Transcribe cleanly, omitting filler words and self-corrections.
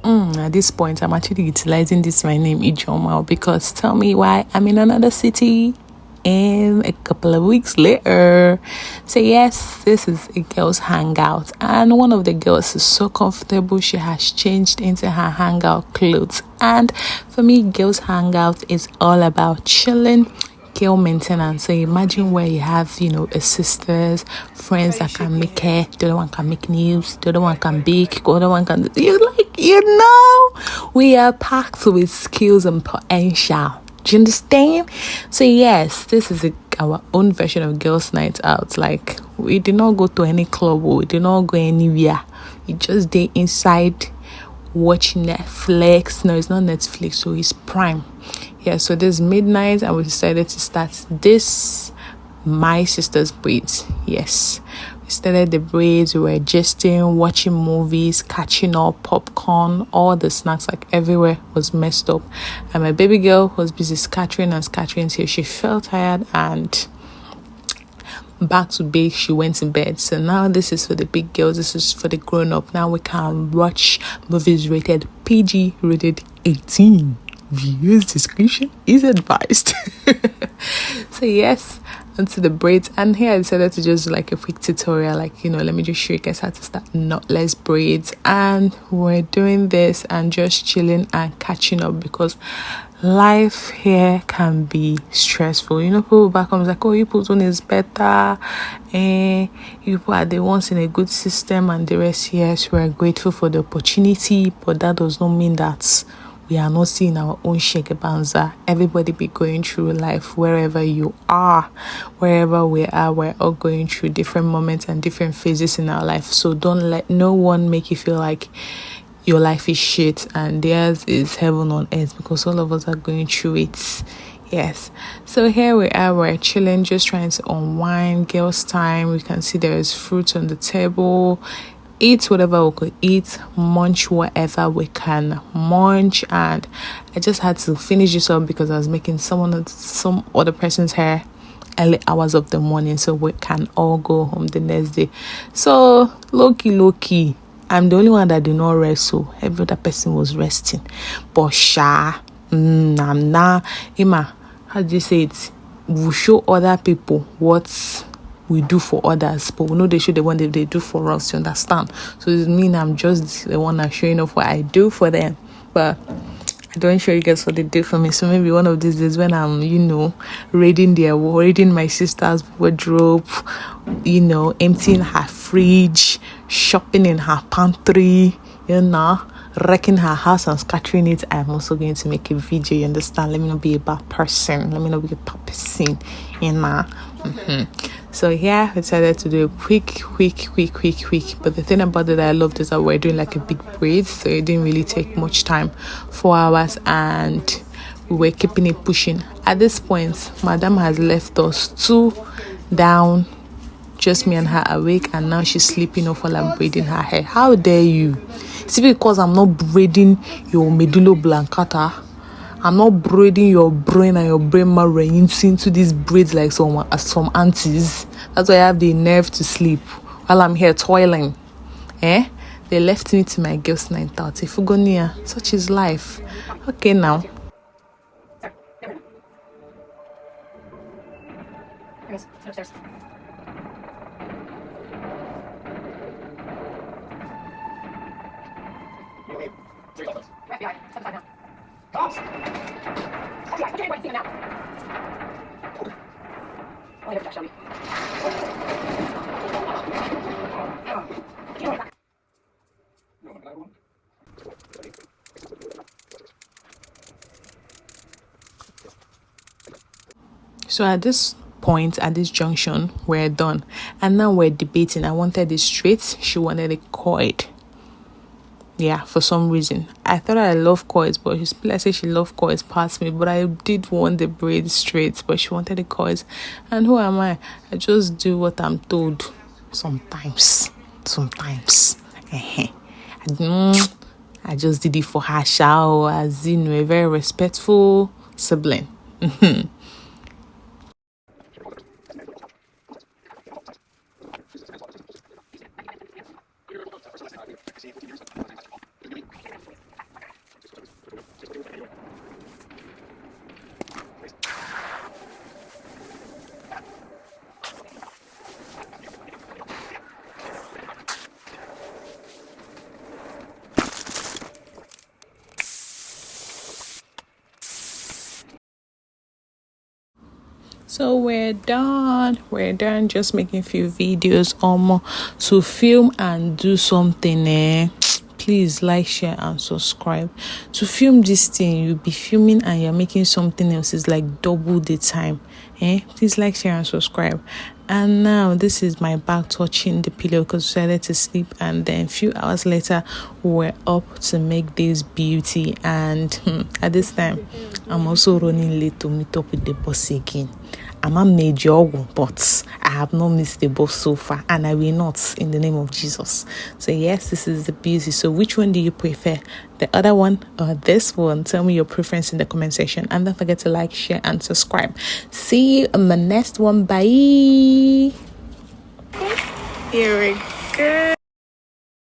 At this point, I'm actually utilizing this my name Ijoma because tell me why I'm in another city and a couple of weeks later. So yes, this is a girls hangout, and one of the girls is so comfortable she has changed into her hangout clothes. And for me, girls hangout is all about chilling, girl maintenance. So imagine where you have, a sisters, friends that can make hair, the other one can make nails, the other one can bake, the other one can we are packed with skills and potential. Do you understand? So yes, this is our own version of girls' night out. Like, we did not go to any club, or we did not go anywhere. We just stay inside watching Netflix. No, it's not Netflix, so it's Prime. Yeah, so this midnight and we decided to start this my sister's braids. Yes, we started the braids. We were jesting, watching movies, catching up, popcorn, all the snacks, like everywhere was messed up. And my baby girl was busy scattering till she felt tired and back to bake. She went in bed. So now this is for the big girls, this is for the grown up. Now we can watch movies rated PG, rated 18. Viewers discretion is advised. So yes, onto the braids. And here I decided to just do like a quick tutorial, like, let me just show you guys how to start knotless braids. And we're doing this and just chilling and catching up because life here can be stressful. People back home is like, oh, you put one is better, and you are the ones in a good system, and the rest. Yes, we are grateful for the opportunity, but that does not mean that we are not seeing our own shake-a-banza. Everybody be going through life wherever you are, wherever we are. We're all going through different moments and different phases in our life. So don't let no one make you feel like your life is shit and theirs is heaven on earth, because all of us are going through it. Yes, so here we are, we're chilling, just trying to unwind. Girls time. We can see there is fruit on the table. Eat whatever we could eat, munch whatever we can munch. And I just had to finish this up because I was making some other person's hair early hours of the morning, so we can all go home the next day. So low key, I'm the only one that did not rest, so every other person was resting. But I'm not, Emma, how do you say it? We show other people what we do for others, but we know they show the one that they do for us, you understand? So it means I'm just the one that's showing off what I do for them, but I don't show you guys what they do for me. So maybe one of these days when I'm, raiding my sister's wardrobe, emptying her fridge, shopping in her pantry, wrecking her house and scattering it, I'm also going to make a video, you understand? Let me not be a bad person. Let me not be a bad person, So here we decided to do a quick. But the thing about it that I loved is that we're doing like a big braid, so it didn't really take much time, 4 hours, and we were keeping it pushing. At this point, Madam has left us 2 down, just me and her awake, and now she's sleeping off while I'm braiding her hair. How dare you? See, because I'm not braiding your medulla oblongata, I'm not braiding your brain and your brain marrow into these braids like some aunties. That's why I have the nerve to sleep while I'm here toiling. They left me to my girls' night out. Ifugonia, such is life. Okay, now. So at this point, at this junction, we're done. And now we're debating. I wanted it straight. She wanted it coiled. Yeah, for some reason. I thought I love coils, but I say she loved coils past me. But I did want the braid straight, but she wanted the coils. And who am I? I just do what I'm told. Sometimes. I just did it for her, as a very respectful sibling. So we're done. Just making a few videos to film and do something. Please like, share, and subscribe. To film this thing, you'll be filming and you're making something else. It's like double the time. Please like, share, and subscribe. And now this is my back touching the pillow because we decided to sleep, and then a few hours later we're up to make this beauty. And at this time I'm also running late to meet up with the boss again. I'm a major, but I have not missed the bus so far, and I will not, in the name of Jesus. So yes, this is the beauty. So which one do you prefer, the other one or this one? Tell me your preference in the comment section, and don't forget to like, share, and subscribe. See you in my next one. Bye. Here we go.